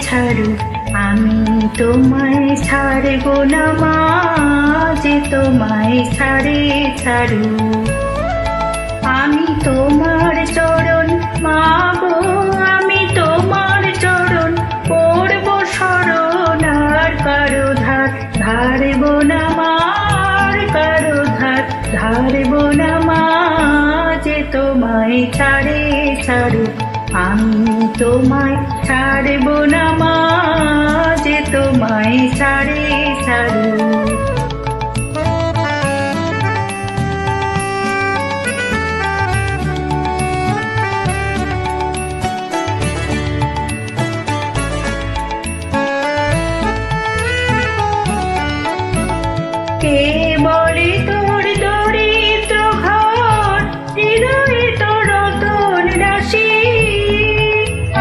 ছাড়ো আমি তোমায় ছাড়ব না মা, যে তোমায় ছাড়ে ছাড়ো। আমি তোমার চরণ মা গো, আমি তোমার চরণ পড়ব শরণ, আর কারো ধার ধারব না মা, আর কারো ধার ধারব না মা, যে তোমায় ছাড়ে ছাড়ো আমি তোমায় ছাড়ব না মা, যে তোমায় ছাড়ে ছাড়ো। কে বলে তোর দরিদ্র ঘর, হৃদয়ে তোর রতন রাশি,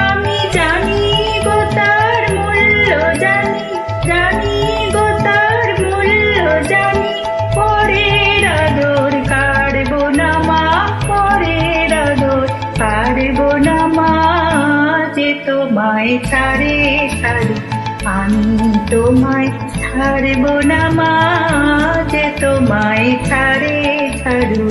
আমি জানি গো তার মূল্য, জানি জানি গো তার মূল্য জানি। পরের আদর কাড়ব না মা, পরের আদর কাড়ব না মা, যে তোমায় ছাড়ে ছাড়ো আমি তোমায় ছাড়ব না মা, যে তোমায় ছাড়ে ছাড়ো।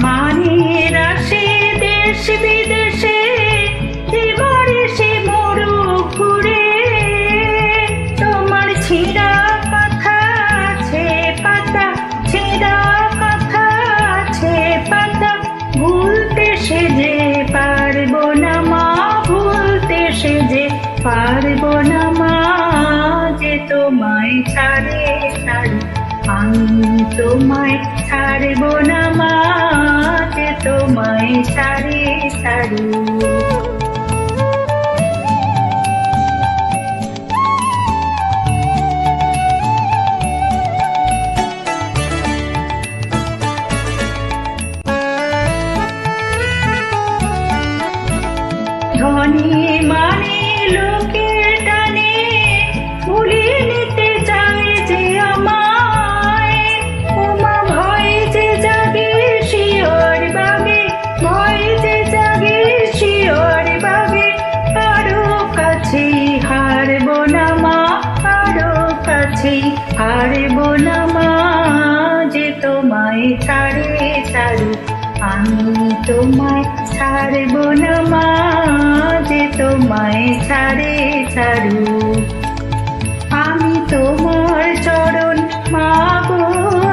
মানের আসে দেশ বিদেশে, এবার এসে মরু ঘুরে, তোমার ছিঁড়া কথা আছে পাতা, ছিঁড়া কথা আছে পাতা, ভুলতে সে যে পারব না মা, ভুলতে সে যে পারব না মা, যে তোমায় ছাড়ে ছাড়ো আমি তোমায় ছাড়ব না মা, যে তোমায় ছাড়ে ছাড়ো। ধনী মানে লোকের টানে ভুলিয়ে নিতে চায় যে আমায়, ওমা ভয় যে জাগে শিয়র বাগে, ভয় যে জাগে শিয়র বাগে, কারো কাছেই হারব না মা, কারো কাছেই হারব না মা, যে তোমায় ছাড়ে ছাড়ো আমি তোমায় ছাড়ব না মা, যে তোমায় ছাড়ে ছাড়ো। আমি তোমার চরণ মা গো,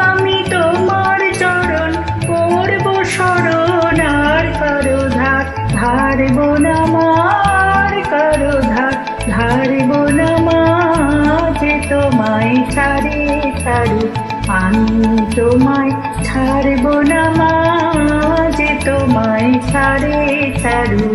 আমি তোমার চরণ পড়ব শরণ, আর কারো ধার ধারব না মা, আর কারো ধার ধারব না মা, যে তোমায় ছাড়ে ছাড়ো আমি তোমায় ছাড়ব না মা, যে তোমায় ছাড়ে ছাড়ো।